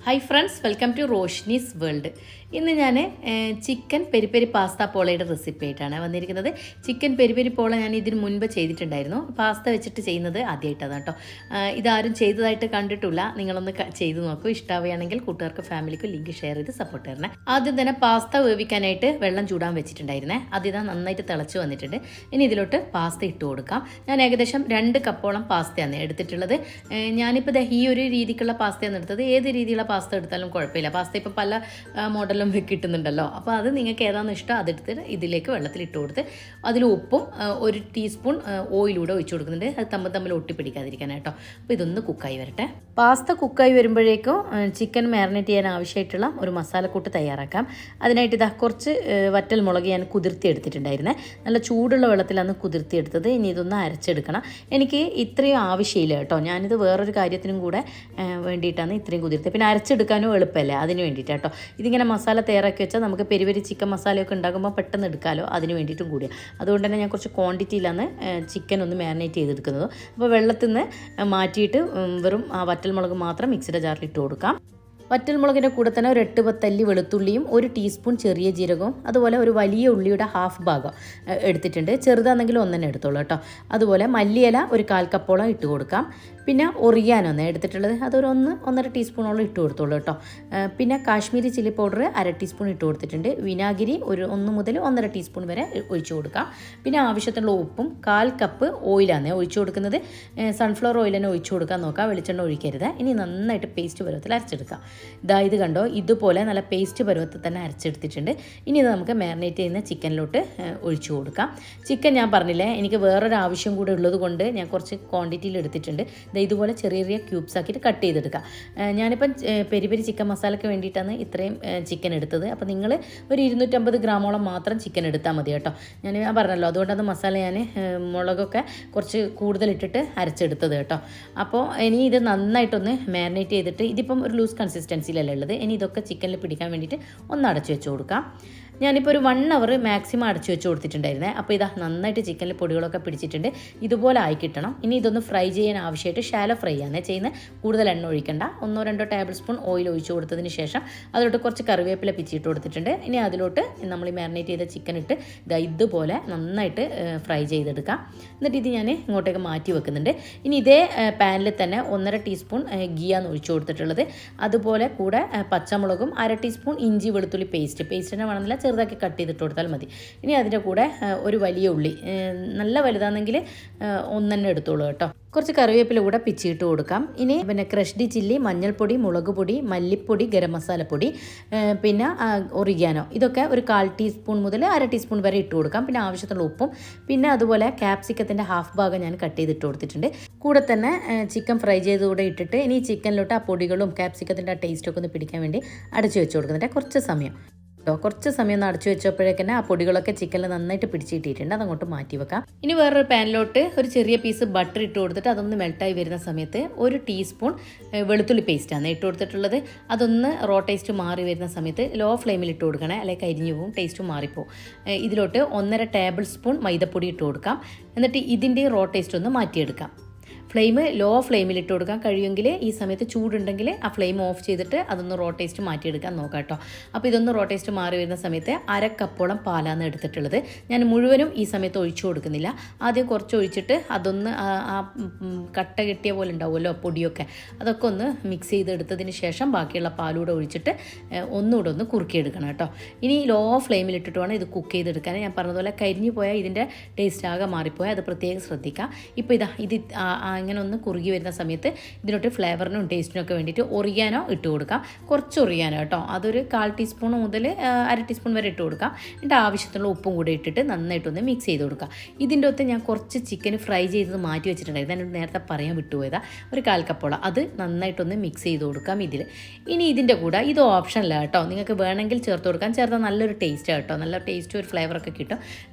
Hi friends, welcome to Roshni's world. ഇന്ന് ഞാൻ chicken peri peri pasta പോളയുടെ റെസിപ്പി ആയിട്ടാണ് വന്നിരിക്കുന്നത്. ചിക്കൻ പെരി പെരി പോള ഞാൻ ഇതിന് മുൻപ് ചെയ്തിട്ടുണ്ടായിരുന്നു. പാസ്ത വെച്ചിട്ട് ചെയ്യുന്നത് ആദ്യമായിട്ടാണ് കേട്ടോ. ഇതാരും ചെയ്തതായിട്ട് കണ്ടിട്ടില്ല. നിങ്ങളൊന്ന് ചെയ്ത് നോക്കൂ. ഇഷ്ടമാവുകയാണെങ്കിൽ കൂട്ടുകാർക്ക് ഫാമിലിക്കും ലിങ്ക് ഷെയർ ചെയ്ത് സപ്പോർട്ട് തരണേ. ആദ്യം തന്നെ പാസ്ത വേവിക്കാനായിട്ട് വെള്ളം ചൂടാൻ വെച്ചിട്ടുണ്ടായിരുന്നേ. അതിതാ നന്നായിട്ട് തിളച്ച് വന്നിട്ടുണ്ട്. ഇനി ഇതിലോട്ട് പാസ്ത ഇട്ട് കൊടുക്കാം. ഞാൻ ഏകദേശം 2 കപ്പോളം പാസ്തയാണ് എടുത്തിട്ടുള്ളത്. ഞാനിപ്പോൾ ഈ ഒരു രീതിക്കുള്ള പാസ്തയാണ് എടുത്തത്. ഏത് രീതിയിലുള്ള പാസ്ത എടുത്താലും കുഴപ്പമില്ല. പാസ്ത ഇപ്പം പല മോഡലും കിട്ടുന്നുണ്ടല്ലോ. അപ്പോൾ അത് നിങ്ങൾക്ക് ഏതാണെന്ന് ഇഷ്ടം അതെടുത്തിട്ട് ഇതിലേക്ക് വെള്ളത്തിലിട്ട് കൊടുത്ത് അതിൽ ഉപ്പും 1 ടീസ്പൂൺ ഓയിലൂടെ ഒഴിച്ചു കൊടുക്കുന്നുണ്ട്. അത് തമ്മിൽ ഒട്ടിപ്പിടിക്കാതിരിക്കാനായിട്ടോ. അപ്പോൾ ഇതൊന്ന് കുക്കായി വരട്ടെ. പാസ്ത കുക്കായി വരുമ്പോഴേക്കും ചിക്കൻ മാരിനേറ്റ് ചെയ്യാൻ ആവശ്യമായിട്ടുള്ള ഒരു മസാലക്കൂട്ട് തയ്യാറാക്കാം. അതിനായിട്ട് ഇതാ കുറച്ച് വറ്റൽ മുളക് ഞാൻ കുതിർത്തി എടുത്തിട്ടുണ്ടായിരുന്നേ. നല്ല ചൂടുള്ള വെള്ളത്തിലാണ് കുതിർത്തി എടുത്തത്. ഇനി ഇതൊന്ന് അരച്ചെടുക്കണം. എനിക്ക് ഇത്രയും ആവശ്യമില്ല കേട്ടോ. ഞാനിത് വേറൊരു കാര്യത്തിനും കൂടെ വേണ്ടിയിട്ടാണ് ഇത്രയും കുതിർത്തി. പിന്നെ അരച്ചെടുക്കാനും എളുപ്പമല്ലേ, അതിന് വേണ്ടിയിട്ട് കേട്ടോ. ഇതിങ്ങനെ മസാല തയ്യാറാക്കി വെച്ചാൽ നമുക്ക് പെരി പെരി ചിക്കൻ മസാലയൊക്കെ ഉണ്ടാകുമ്പോൾ പെട്ടെന്ന് എടുക്കാമല്ലോ, അതിന് വേണ്ടിയിട്ടും കൂടിയാണ്. അതുകൊണ്ട് തന്നെ ഞാൻ കുറച്ച് ക്വാണ്ടിറ്റിയിലാണ് ചിക്കൻ ഒന്ന് മാരിനേറ്റ് ചെയ്തെടുക്കുന്നത്. അപ്പോൾ വെള്ളത്തിൽ നിന്ന് മാറ്റിയിട്ട് വെറും ആ വറ്റൽമുളക് മാത്രം മിക്സിയുടെ ജാറിൽ ഇട്ട് കൊടുക്കാം. വറ്റൽമുളകിൻ്റെ കൂടെ തന്നെ ഒരു 8-10 അല്ലി വെളുത്തുള്ളിയും 1 ടീസ്പൂൺ ചെറിയ ജീരകവും അതുപോലെ ഒരു വലിയ ഉള്ളിയുടെ ഹാഫ് ഭാഗം എടുത്തിട്ടുണ്ട്. ചെറുതാണെങ്കിലും ഒന്നെന്നെ എടുത്തോളൂ കേട്ടോ. അതുപോലെ മല്ലിയില ഒരു 1/4 കപ്പോളം ഇട്ട് കൊടുക്കാം. പിന്നെ ഒറിയാനൊന്ന് എടുത്തിട്ടുള്ളത് അതൊരു 1-1.5 ടീസ്പൂണോളം ഇട്ട് കൊടുത്തോളൂ കേട്ടോ. പിന്നെ കാശ്മീരി ചില്ലി പൗഡർ 1/2 ടീസ്പൂൺ ഇട്ട് കൊടുത്തിട്ടുണ്ട്. വിനാഗിരി ഒരു 1 മുതൽ 1.5 ടീസ്പൂൺ വരെ ഒഴിച്ചു കൊടുക്കാം. പിന്നെ ആവശ്യത്തിനുള്ള ഉപ്പും 1/4 കപ്പ് ഓയിലാണ് ഒഴിച്ചു കൊടുക്കുന്നത്. സൺഫ്ലവർ ഓയിൽ തന്നെ ഒഴിച്ചു കൊടുക്കാൻ നോക്കാം, വെളിച്ചെണ്ണ ഒഴിക്കരുത്. ഇനി നന്നായിട്ട് പേസ്റ്റ് പരുവത്തിൽ അരച്ചെടുക്കാം. ഇത് കണ്ടോ, ഇതുപോലെ നല്ല പേസ്റ്റ് പരുവത്തിൽ തന്നെ അരച്ചെടുത്തിട്ടുണ്ട്. ഇനി ഇത് നമുക്ക് മാരിനേറ്റ് ചെയ്യുന്ന ചിക്കനിലോട്ട് ഒഴിച്ചു കൊടുക്കാം. ചിക്കൻ ഞാൻ പറഞ്ഞില്ലേ, എനിക്ക് വേറൊരു ആവശ്യം കൂടെ ഉള്ളത് കൊണ്ട് ഞാൻ കുറച്ച് ക്വാണ്ടിറ്റിയിൽ എടുത്തിട്ടുണ്ട്. ഇതുപോലെ ചെറിയ ചെറിയ ക്യൂബ്സ് ആക്കിയിട്ട് കട്ട് ചെയ്തെടുക്കാം. ഞാനിപ്പം പെരി പെരി ചിക്കൻ മസാലയ്ക്ക് വേണ്ടിയിട്ടാണ് ഇത്രയും ചിക്കൻ എടുത്തത്. അപ്പോൾ നിങ്ങൾ ഒരു 250 ഗ്രാമോളം മാത്രം ചിക്കൻ എടുത്താൽ മതി കേട്ടോ. ഞാൻ പറഞ്ഞല്ലോ, അതുകൊണ്ടാണ് മസാല ഞാൻ മുളകൊക്കെ കുറച്ച് കൂടുതലിട്ടിട്ട് അരച്ചെടുത്തത് കേട്ടോ. അപ്പോൾ ഇനി ഇത് നന്നായിട്ടൊന്ന് മാരിനേറ്റ് ചെയ്തിട്ട്, ഇതിപ്പം ഒരു ലൂസ് കൺസിസ്റ്റൻസിയിലല്ല ഉള്ളത്. ഇനി ഇതൊക്കെ ചിക്കനിൽ പിടിക്കാൻ വേണ്ടിയിട്ട് ഒന്ന് അടച്ചു വെച്ച് കൊടുക്കാം. ഞാനിപ്പോൾ ഒരു 1 അവർ മാക്സിമം അടച്ചു വെച്ച് കൊടുത്തിട്ടുണ്ടായിരുന്നേ. അപ്പോൾ ഇതാ നന്നായിട്ട് ചിക്കനിൽ പൊടികളൊക്കെ പിടിച്ചിട്ടുണ്ട്. ഇതുപോലെ ആയി കിട്ടണം. ഇനി ഇതൊന്ന് ഫ്രൈ ചെയ്യാൻ ആവശ്യമായിട്ട് ഷാലോ ഫ്രൈ ആണ് ചെയ്യുന്നത്. കൂടുതൽ എണ്ണ ഒഴിക്കണ്ട. 1-2 ടേബിൾ സ്പൂൺ ഓയിൽ ഒഴിച്ചു കൊടുത്തതിന് ശേഷം അതിലോട്ട് കുറച്ച് കറിവേപ്പില പിച്ചിട്ട് കൊടുത്തിട്ടുണ്ട്. ഇനി അതിലോട്ട് നമ്മൾ മാരിനേറ്റ് ചെയ്ത ചിക്കൻ ഇട്ട് ഇതുപോലെ നന്നായിട്ട് ഫ്രൈ ചെയ്തെടുക്കാം. എന്നിട്ട് ഇത് ഞാൻ ഇങ്ങോട്ടേക്ക് മാറ്റി വെക്കുന്നുണ്ട്. ഇനി ഇതേ പാനിൽ തന്നെ 1.5 ടീസ്പൂൺ ഗീയാണ് ഒഴിച്ചു കൊടുത്തിട്ടുള്ളത്. അതുപോലെ കൂടെ പച്ചമുളകും 1/2 ടീസ്പൂൺ ഇഞ്ചി വെളുത്തുള്ളി പേസ്റ്റിനെ വേണമെന്നില്ല, ചെറുതാക്കി കട്ട് ചെയ്തിട്ട് കൊടുത്താൽ മതി. ഇനി അതിൻ്റെ കൂടെ ഒരു വലിയ ഉള്ളി, നല്ല വലുതാണെങ്കിൽ ഒന്നെണ്ണം എടുത്തോളൂ കേട്ടോ. കുറച്ച് കറിവേപ്പില കൂടെ പിച്ചിട്ട് കൊടുക്കാം. ഇനി പിന്നെ ക്രഷ്ഡ് ചില്ലി, മഞ്ഞൾപ്പൊടി, മുളക് പൊടി, മല്ലിപ്പൊടി, ഗരം മസാലപ്പൊടി, പിന്നെ ഒറിഗാനോ, ഇതൊക്കെ ഒരു 1/4 ടീസ്പൂൺ മുതൽ 1/2 ടീസ്പൂൺ വരെ ഇട്ട് കൊടുക്കാം. പിന്നെ ആവശ്യത്തിനുള്ള ഉപ്പും, പിന്നെ അതുപോലെ ക്യാപ്സിക്കത്തിൻ്റെ ഹാഫ് ഭാഗം ഞാൻ കട്ട് ചെയ്തിട്ട് കൊടുത്തിട്ടുണ്ട്. കൂടെ തന്നെ ചിക്കൻ ഫ്രൈ ചെയ്തുകൂടെ ഇട്ടിട്ട് ഇനി ചിക്കനിലോട്ട് ആ പൊടികളും ക്യാപ്സിക്കത്തിൻ്റെ ആ ടേസ്റ്റൊക്കെ ഒന്ന് പിടിക്കാൻ വേണ്ടി അടച്ചു വെച്ച് കൊടുക്കുന്നുണ്ട് കുറച്ച് സമയം. കുറച്ച് സമയം ഒന്ന് അടച്ചു വെച്ചപ്പോഴേക്കന്നെ ആ പൊടികളൊക്കെ ചിക്കനിൽ നന്നായിട്ട് പിടിച്ചിട്ടിട്ടുണ്ട്. അതങ്ങോട്ട് മാറ്റി വെക്കാം. ഇനി വേറൊരു പാനിലോട്ട് ഒരു ചെറിയ പീസ് ബട്ടർ ഇട്ട് കൊടുത്തിട്ട് അതൊന്ന് മെൽട്ടായി വരുന്ന സമയത്ത് 1 ടീസ്പൂൺ വെളുത്തുള്ളി പേസ്റ്റാണ് ഇട്ട് കൊടുത്തിട്ടുള്ളത്. അതൊന്ന് റോ ടേസ്റ്റ് മാറി വരുന്ന സമയത്ത് ലോ ഫ്ലെയിമിൽ ഇട്ട് കൊടുക്കണേ, അല്ലെങ്കിൽ കരിഞ്ഞു പോവും, ടേസ്റ്റ് മാറിപ്പോവും. ഇതിലോട്ട് 1.5 ടേബിൾ സ്പൂൺ മൈദപ്പൊടി ഇട്ട് കൊടുക്കാം. എന്നിട്ട് ഇതിൻ്റെ റോ ടേസ്റ്റ് ഒന്ന് മാറ്റിയെടുക്കാം. ഫ്ലെയിം ലോ ഫ്ലെയിമിൽ ഇട്ട് കൊടുക്കാൻ കഴിയുമെങ്കിൽ ഈ സമയത്ത് ചൂടുണ്ടെങ്കിൽ ആ ഫ്ലെയിം ഓഫ് ചെയ്തിട്ട് അതൊന്ന് റോ ടേസ്റ്റ് മാറ്റിയെടുക്കാൻ നോക്കാം കേട്ടോ. അപ്പോൾ ഇതൊന്ന് റോ ടേസ്റ്റ് മാറി വരുന്ന സമയത്ത് 1/2 കപ്പോളം പാലാണ് എടുത്തിട്ടുള്ളത്. ഞാൻ മുഴുവനും ഈ സമയത്ത് ഒഴിച്ചു കൊടുക്കുന്നില്ല. ആദ്യം കുറച്ച് ഒഴിച്ചിട്ട് അതൊന്ന് ആ കട്ട കെട്ടിയ പോലെ ഉണ്ടാവുമല്ലോ പൊടിയൊക്കെ, അതൊക്കെ ഒന്ന് മിക്സ് ചെയ്തെടുത്തതിന് ശേഷം ബാക്കിയുള്ള പാലൂടെ ഒഴിച്ചിട്ട് ഒന്നുകൂടെ ഒന്ന് കുറുക്കിയെടുക്കണം കേട്ടോ. ഇനി ലോ ഫ്ലെയിമിൽ ഇട്ടിട്ട് വേണം ഇത് കുക്ക് ചെയ്തെടുക്കാൻ. ഞാൻ പറഞ്ഞതുപോലെ കരിഞ്ഞു പോയാൽ ഇതിൻ്റെ ടേസ്റ്റ് ആകെ മാറിപ്പോയാൽ അത് പ്രത്യേകം ശ്രദ്ധിക്കാം. ഇപ്പോൾ ഇത് ഇങ്ങനെ ഒന്ന് കുറുകി വരുന്ന സമയത്ത് ഇതിനോട്ട് ഫ്ലേവറിനും ടേസ്റ്റിനും ഒക്കെ വേണ്ടിയിട്ട് ഒറിയാനോ ഇട്ട് കൊടുക്കാം. കുറച്ച് ഒറിയാനോ കേട്ടോ, അതൊരു 1/4 ടീസ്പൂൺ മുതൽ 1/2 ടീസ്പൂൺ വരെ ഇട്ട് കൊടുക്കാം. എന്നിട്ട് ആവശ്യത്തിനുള്ള ഉപ്പും കൂടെ ഇട്ടിട്ട് നന്നായിട്ടൊന്ന് മിക്സ് ചെയ്ത് കൊടുക്കാം. ഇതിൻ്റെ ഒത്ത് ഞാൻ കുറച്ച് ചിക്കൻ ഫ്രൈ ചെയ്തത് മാറ്റി വെച്ചിട്ടുണ്ടായിരുന്നു. ഞാൻ നേരത്തെ പറയാൻ വിട്ടുപോയതാ, ഒരു 1/4 കപ്പോളം അത് നന്നായിട്ടൊന്ന് മിക്സ് ചെയ്ത് കൊടുക്കാം ഇതിൽ. ഇനി ഇതിൻ്റെ കൂടെ ഇത് ഓപ്ഷനല്ല കേട്ടോ, നിങ്ങൾക്ക് വേണമെങ്കിൽ ചേർത്ത് കൊടുക്കാം. ചേർത്താൽ നല്ലൊരു ടേസ്റ്റ് കേട്ടോ, നല്ല ടേസ്റ്റ് ഒരു ഫ്ലേവറൊക്കെ കിട്ടും.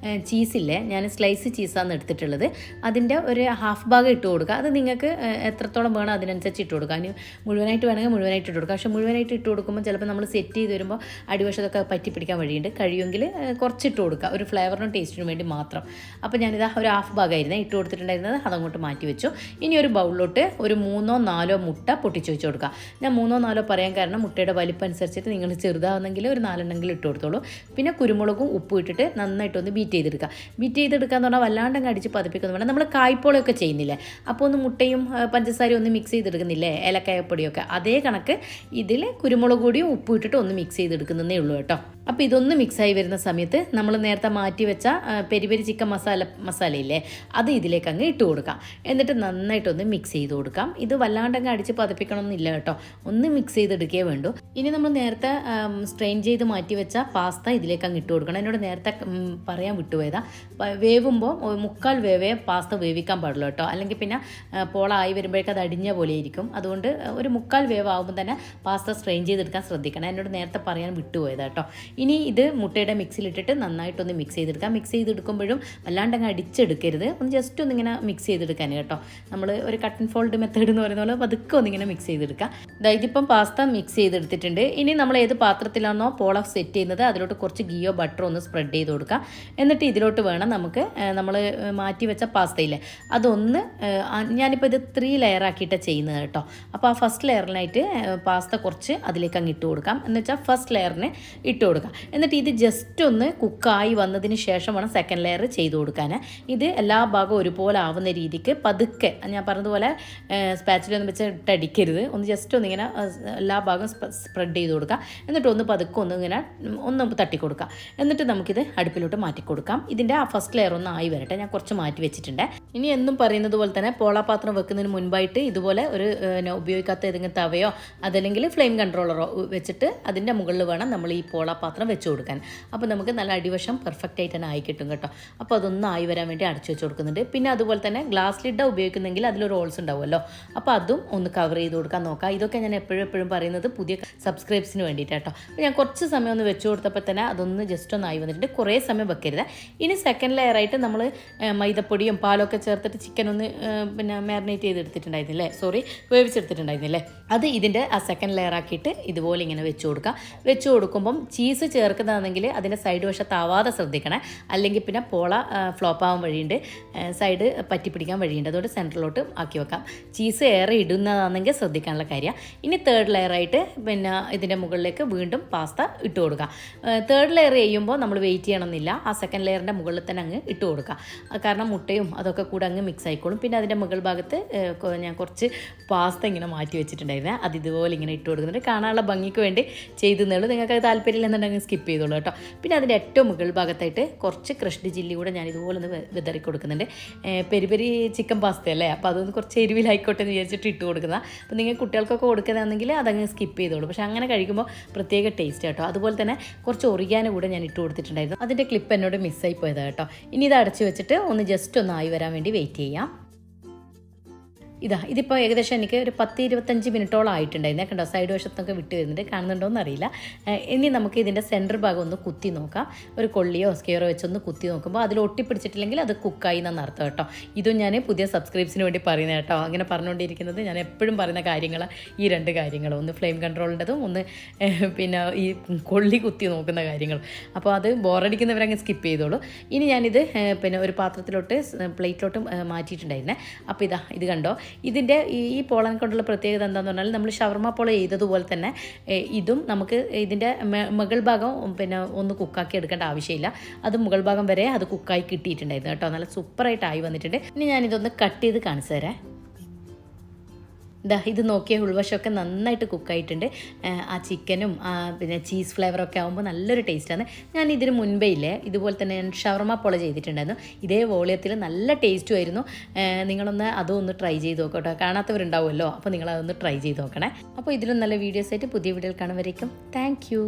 ചീസില്ലേ, ഞാൻ സ്ലൈസ് ചീസാണ് എടുത്തിട്ടുള്ളത്. അതിൻ്റെ ഒരു ഹാഫ് ഭാഗം ഇട്ട് കൊടുക്കുക. അത് നിങ്ങൾക്ക് എത്രത്തോളം വേണം അതിനനുസരിച്ച് ഇട്ട് കൊടുക്കുക. അതിന് മുഴുവനായിട്ട് വേണമെങ്കിൽ മുഴുവനായിട്ട് ഇട്ട് കൊടുക്കുക. പക്ഷേ മുഴുവനായിട്ട് ഇട്ട് കൊടുക്കുമ്പോൾ ചിലപ്പോൾ നമ്മൾ സെറ്റ് ചെയ്ത് വരുമ്പോൾ അടിവശത്തൊക്കെ പറ്റി പിടിക്കാൻ വഴിയുണ്ട്. കഴിയുമെങ്കിൽ കുറച്ചിട്ട് കൊടുക്കുക, ഒരു ഫ്ലേവറിനും ടേസ്റ്റിനും വേണ്ടി മാത്രം. അപ്പോൾ ഞാനിതാ ഒരു ഹാഫ് ഭാഗമായിരുന്നേ ഇട്ട് കൊടുത്തിട്ടുണ്ടായിരുന്നത്, അതങ്ങോട്ട് മാറ്റി വെച്ചു. ഇനി ഒരു ബൗളിലോട്ട് ഒരു 3-4 മുട്ട പൊട്ടിച്ച് വെച്ച് കൊടുക്കുക. ഞാൻ 3-4 പറയാൻ കാരണം മുട്ടയുടെ വലിപ്പം അനുസരിച്ചിട്ട് നിങ്ങൾ ചെറുതാവുന്നെങ്കിൽ ഒരു 4 ഇട്ട് കൊടുത്തോളൂ. പിന്നെ കുരുമുളകും ഉപ്പും ഇട്ടിട്ട് നന്നായിട്ടൊന്ന് ബീറ്റ് ചെയ്തെടുക്കുക. ബീറ്റ് ചെയ്തെടുക്കുക എന്ന് പറഞ്ഞാൽ വല്ലാണ്ടങ്ങ് അടിച്ച് പതിപ്പിക്കൊന്നും വേണം. നമ്മൾ കായ്പോളയൊക്കെ ചെയ്യുന്നില്ലേ, അപ്പോൾ ഒന്ന് മുട്ടയും പഞ്ചസാരയും ഒന്ന് മിക്സ് ചെയ്തെടുക്കുന്നില്ലേ, ഏലക്കായപ്പൊടിയൊക്കെ, അതേ കണക്ക് ഇതിൽ കുരുമുളക് പൊടിയും ഉപ്പും ഇട്ടിട്ട് ഒന്ന് മിക്സ് ചെയ്തെടുക്കുന്നതേ ഉള്ളൂ കേട്ടോ. അപ്പോൾ ഇതൊന്ന് മിക്സായി വരുന്ന സമയത്ത് നമ്മൾ നേരത്തെ മാറ്റി വെച്ച പെരി പെരി ചിക്കൻ മസാലയില്ലേ, അത് ഇതിലേക്ക് അങ്ങ് ഇട്ട് കൊടുക്കാം. എന്നിട്ട് നന്നായിട്ടൊന്ന് മിക്സ് ചെയ്ത് കൊടുക്കാം. ഇത് വല്ലാണ്ടങ്ങ് അടിച്ച് പതിപ്പിക്കണമെന്നില്ല കേട്ടോ, ഒന്ന് മിക്സ് ചെയ്തെടുക്കേ വേണ്ടൂ. ഇനി നമ്മൾ നേരത്തെ സ്ട്രെയിൻ ചെയ്ത് മാറ്റി വെച്ച പാസ്ത ഇതിലേക്ക് അങ്ങ് ഇട്ട് കൊടുക്കണം. എന്നോട് നേരത്തെ പറയാൻ വിട്ടുപോയതാ, വേവുമ്പോൾ 3/4 വേവേ പാസ്ത വേവിക്കാൻ പാടുള്ളൂ കേട്ടോ, അല്ലെങ്കിൽ പിന്നെ പോളായി വരുമ്പോഴേക്കും അത് അടിഞ്ഞ പോലെ ഇരിക്കും. അതുകൊണ്ട് ഒരു 3/4 വേവാകുമ്പോൾ തന്നെ പാസ്ത സ്ട്രെയിൻ ചെയ്തെടുക്കാൻ ശ്രദ്ധിക്കണം. എന്നോട് നേരത്തെ പറയാൻ വിട്ടുപോയതാ കേട്ടോ. ഇനി ഇത് മുട്ടയുടെ മിക്സിലിട്ടിട്ട് നന്നായിട്ടൊന്ന് മിക്സ് ചെയ്തെടുക്കാം. മിക്സ് ചെയ്തെടുക്കുമ്പോഴും വല്ലാണ്ടങ്ങ് അടിച്ചെടുക്കരുത്, ഒന്ന് ജസ്റ്റ് ഒന്നിങ്ങനെ മിക്സ് ചെയ്തെടുക്കാൻ കേട്ടോ. നമ്മൾ ഒരു കട്ട് ആൻഡ് ഫോൾഡ് മെത്തേഡ് എന്ന് പറയുന്ന പോലെ പതുക്കെ ഒന്നിങ്ങനെ മിക്സ് ചെയ്തെടുക്കാം. ഇതിപ്പം പാസ്ത മിക്സ് ചെയ്തെടുത്തിട്ടുണ്ട്. ഇനി നമ്മൾ ഏത് പാത്രത്തിലാണോ പോള സെറ്റ് ചെയ്യുന്നത് അതിലോട്ട് കുറച്ച് ഗീയോ ബട്ടറോ ഒന്ന് സ്പ്രെഡ് ചെയ്ത് കൊടുക്കാം. എന്നിട്ട് ഇതിലോട്ട് വേണം നമുക്ക് നമ്മൾ മാറ്റി വെച്ച പാസ്തയില്ലേ അതൊന്ന്, ഞാനിപ്പോൾ ഇത് 3 ലെയറാക്കിയിട്ട് ചെയ്യുന്നത് കേട്ടോ. അപ്പോൾ ആ ഫസ്റ്റ് ലെയറിനായിട്ട് പാസ്ത കുറച്ച് അതിലേക്ക് അങ്ങ് ഇട്ട് കൊടുക്കാം. എന്ന് വെച്ചാൽ ഫസ്റ്റ് ലെയറിന് ഇട്ട് കൊടുക്കാം. എന്നിട്ട് ഇത് ജസ്റ്റ് ഒന്ന് കുക്കായി വന്നതിന് ശേഷം വേണം സെക്കൻഡ് ലെയർ ചെയ്ത് കൊടുക്കാൻ. ഇത് എല്ലാ ഭാഗവും ഒരുപോലെ ആവുന്ന രീതിക്ക് പതുക്കെ, ഞാൻ പറഞ്ഞതുപോലെ സ്പാച്ചിലൊന്നും വെച്ച് ഇട്ടടിക്കരുത്, ഒന്ന് ജസ്റ്റ് ഒന്നിങ്ങനെ എല്ലാ ഭാഗവും സ്പ്രെഡ് ചെയ്ത് കൊടുക്കുക. എന്നിട്ട് ഒന്ന് പതുക്കെ ഒന്നിങ്ങനെ ഒന്ന് തട്ടി കൊടുക്കുക. എന്നിട്ട് നമുക്കിത് അടുപ്പിലോട്ട് മാറ്റി കൊടുക്കാം. ഇതിൻ്റെ ആ ഫസ്റ്റ് ലെയർ ഒന്ന് ആയി വരട്ടെ, ഞാൻ കുറച്ച് മാറ്റി വെച്ചിട്ടുണ്ട്. ഇനി എന്നും പറയുന്നത് പോലെ തന്നെ പോളാപാത്രം വെക്കുന്നതിന് മുൻപായിട്ട് ഇതുപോലെ ഒരു ഉപയോഗിക്കാത്ത ഏതെങ്കിലും തവയോ അതല്ലെങ്കിൽ ഫ്ലെയിം കൺട്രോളറോ വെച്ചിട്ട് അതിൻ്റെ മുകളിൽ വേണം നമ്മൾ ഈ പോളാപാത്രം വെച്ച് കൊടുക്കാൻ. അപ്പോൾ നമുക്ക് നല്ല അടിവശം പെർഫെക്റ്റ് ആയിട്ട് തന്നെ ആയി കിട്ടും കേട്ടോ. അപ്പോൾ അതൊന്നും ആയി വരാൻ വേണ്ടി അടച്ചു വെച്ച് കൊടുക്കുന്നുണ്ട്. പിന്നെ അതുപോലെ തന്നെ ഗ്ലാസ് ലിഡ് ഉപയോഗിക്കുന്നെങ്കിൽ അതിലൊരു ഹോൾസ് ഉണ്ടാവുമല്ലോ, അപ്പോൾ അതും ഒന്ന് കവർ ചെയ്ത് കൊടുക്കാൻ നോക്കാം. ഇതൊക്കെ ഞാൻ എപ്പോഴും പറയുന്നത് പുതിയ സബ്സ്ക്രൈബ്സിന് വേണ്ടിയിട്ട് കേട്ടോ. അപ്പോൾ ഞാൻ കുറച്ച് സമയം ഒന്ന് വെച്ച് കൊടുത്തപ്പോൾ തന്നെ അതൊന്ന് ജസ്റ്റ് ഒന്ന് ആയി വന്നിട്ടുണ്ട്. കുറേ സമയം വെക്കരുത്. ഇനി സെക്കൻഡ് ലെയറായിട്ട് നമ്മൾ മൈദപ്പൊടിയും പാലൊക്കെ ചേർത്തിട്ട് ചിക്കൻ ഒന്ന് പിന്നെ മാരിനേറ്റ് ചെയ്തെടുത്തിട്ടുണ്ടായിരുന്നില്ലേ, വേവിച്ചെടുത്തിട്ടുണ്ടായിരുന്നില്ലേ, അത് ഇതിൻ്റെ ആ സെക്കൻഡ് ലെയറാക്കിയിട്ട് ഇതുപോലെ ഇങ്ങനെ വെച്ച് കൊടുക്കുക. വെച്ച് കൊടുക്കുമ്പം ചീസ് ചേർക്കുന്നതാണെങ്കിൽ അതിൻ്റെ സൈഡ് വശത്താവാതെ ശ്രദ്ധിക്കണേ, അല്ലെങ്കിൽ പിന്നെ പോള ഫ്ലോപ്പ് ആവാൻ വഴിയുണ്ട്, സൈഡ് പറ്റിപ്പിടിക്കാൻ വഴിയുണ്ട്. അതുകൊണ്ട് സെൻറ്ററിലോട്ട് ആക്കി വെക്കാം. ചീസ് ഏറെ ഇടുന്നതാണെങ്കിൽ ശ്രദ്ധിക്കാനുള്ള കാര്യം. ഇനി തേർഡ് ലെയറായിട്ട് പിന്നെ ഇതിൻ്റെ മുകളിലേക്ക് വീണ്ടും പാസ്ത ഇട്ട് കൊടുക്കുക. തേർഡ് ലെയർ ചെയ്യുമ്പോൾ നമ്മൾ വെയിറ്റ് ചെയ്യണമെന്നില്ല, ആ സെക്കൻഡ് ലെയറിൻ്റെ മുകളിൽ തന്നെ അങ്ങ് ഇട്ട് കൊടുക്കുക. കാരണം മുട്ടയും അതൊക്കെ കൂടെ അങ്ങ് മിക്സ് ആയിക്കോളും. പിന്നെ അതിൻ്റെ മുകൾ ഭാഗത്ത് ഞാൻ കുറച്ച് പാസ്ത ഇങ്ങനെ മാറ്റി വെച്ചിട്ടുണ്ടായിരുന്നേ, അത് ഇതുപോലെ ഇങ്ങനെ ഇട്ട് കൊടുക്കുന്നുണ്ട്. കാണാനുള്ള ഭംഗിക്ക് വേണ്ടി ചെയ്തെന്നുള്ളൂ. നിങ്ങൾക്ക് അത് താല്പര്യമില്ലെന്നുണ്ടെങ്കിൽ സ്കിപ്പ് ചെയ്തോളൂ കേട്ടോ. പിന്നെ അതിൻ്റെ ഏറ്റവും മുകൾ ഭാഗത്തായിട്ട് കുറച്ച് ക്രഷ്ഡ് ചില്ലി കൂടെ ഞാൻ ഇതുപോലെ ഒന്ന് വിതറി കൊടുക്കുന്നുണ്ട്. പെരി പെരി ചിക്കൻ പാസ്ത അല്ലേ, അപ്പോൾ അതൊന്ന് കുറച്ച് എരിവിലായിക്കോട്ടെ എന്ന് വിചാരിച്ചിട്ട് ഇട്ട് കൊടുക്കുന്നത്. അപ്പോൾ നിങ്ങൾ കുട്ടികൾക്കൊക്കെ കൊടുക്കുന്നതാണെങ്കിൽ അതങ്ങ് സ്കിപ്പ് ചെയ്തോളൂ. പക്ഷേ അങ്ങനെ കഴിക്കുമ്പോൾ പ്രത്യേക ടേസ്റ്റ് കേട്ടോ. അതുപോലെ തന്നെ കുറച്ച് ഒറിഗാനോ കൂടെ ഞാൻ ഇട്ട് കൊടുത്തിട്ടുണ്ടായിരുന്നു. അതിൻ്റെ ക്ലിപ്പ് എന്നോട് മിസ്സായി പോയതാണ് കേട്ടോ. ഇനി ഇത് അടച്ചു വെച്ചിട്ട് ഒന്ന് ജസ്റ്റ് ഒന്ന് ആയി വരാൻ വേണ്ടി വെയിറ്റ് ചെയ്യാം. ഇതിപ്പോൾ ഏകദേശം എനിക്ക് ഒരു 10-25 മിനിറ്റോളം ആയിട്ടുണ്ടായിരുന്നേ. കണ്ടോ, സൈഡ് വശത്തൊക്കെ വിട്ട് വരുന്നുണ്ട്, കാണുന്നുണ്ടോയെന്ന് അറിയില്ല. ഇനി നമുക്ക് ഇതിൻ്റെ സെൻറ്റർ ഭാഗം ഒന്ന് കുത്തി നോക്കാം. ഒരു കൊള്ളിയോ സ്കെയറോ വെച്ചൊന്ന് കുത്തി നോക്കുമ്പോൾ അതിൽ ഒട്ടിപ്പിടിച്ചിട്ടില്ലെങ്കിൽ അത് കുക്കായി എന്നാണ് അർത്ഥം കേട്ടോ. ഇതും ഞാൻ പുതിയ സബ്സ്ക്രൈബ്സിന് വേണ്ടി പറയുന്നത് കേട്ടോ. അങ്ങനെ പറഞ്ഞുകൊണ്ടിരിക്കുന്നത് ഞാൻ എപ്പോഴും പറയുന്ന കാര്യങ്ങൾ ഈ 2 കാര്യങ്ങളും, ഒന്ന് ഫ്ലെയിം കൺട്രോളിൻ്റെതും ഒന്ന് പിന്നെ ഈ കൊള്ളി കുത്തി നോക്കുന്ന കാര്യങ്ങളും. അപ്പോൾ അത് ബോറടിക്കുന്നവരങ്ങ് സ്കിപ്പ് ചെയ്തോളൂ. ഇനി ഞാനിത് പിന്നെ ഒരു പാത്രത്തിലോട്ട് പ്ലേറ്റിലോട്ട് മാറ്റിയിട്ടുണ്ടായിരുന്നേ. അപ്പോൾ ഇത് കണ്ടോ, ഇതിൻ്റെ ഈ പോളൻ കൊണ്ടുള്ള പ്രത്യേകത എന്താണെന്ന് പറഞ്ഞാൽ നമ്മൾ ഷവർമ പോള ചെയ്തതുപോലെ തന്നെ ഇതും നമുക്ക് ഇതിൻ്റെ മുകൾ ഭാഗം പിന്നെ ഒന്ന് കുക്കാക്കി എടുക്കേണ്ട ആവശ്യമില്ല. അത് മുകൾ ഭാഗം വരെ അത് കുക്കായി കിട്ടിയിട്ടുണ്ടായിരുന്നു കേട്ടോ. നല്ല സൂപ്പറായിട്ടായി വന്നിട്ടുണ്ട്. ഇനി ഞാനിതൊന്ന് കട്ട് ചെയ്ത് കാണിച്ചു തരാം. ഇത് നോക്കിയ ഉൾവശമൊക്കെ നന്നായിട്ട് കുക്കായിട്ടുണ്ട്. ആ ചിക്കനും പിന്നെ ചീസ് ഫ്ലേവറൊക്കെ ആകുമ്പോൾ നല്ലൊരു ടേസ്റ്റാണ്. ഞാൻ ഇതിന് മുൻപേ ഇല്ലേ ഇതുപോലെ തന്നെ ഞാൻ ഷവർമ പോള ചെയ്തിട്ടുണ്ടായിരുന്നു. ഇതേ വോളിയത്തിൽ നല്ല ടേസ്റ്റും ആയിരുന്നു. നിങ്ങളൊന്ന് അതും ഒന്ന് ട്രൈ ചെയ്ത് നോക്കട്ടോ. കാണാത്തവരുണ്ടാവുമല്ലോ, അപ്പോൾ നിങ്ങളതൊന്ന് ട്രൈ ചെയ്ത് നോക്കണേ. അപ്പോൾ ഇതിലും നല്ല വീഡിയോസായിട്ട് പുതിയ വീഡിയോയിൽ കാണുമ്പോഴേക്കും താങ്ക് യു.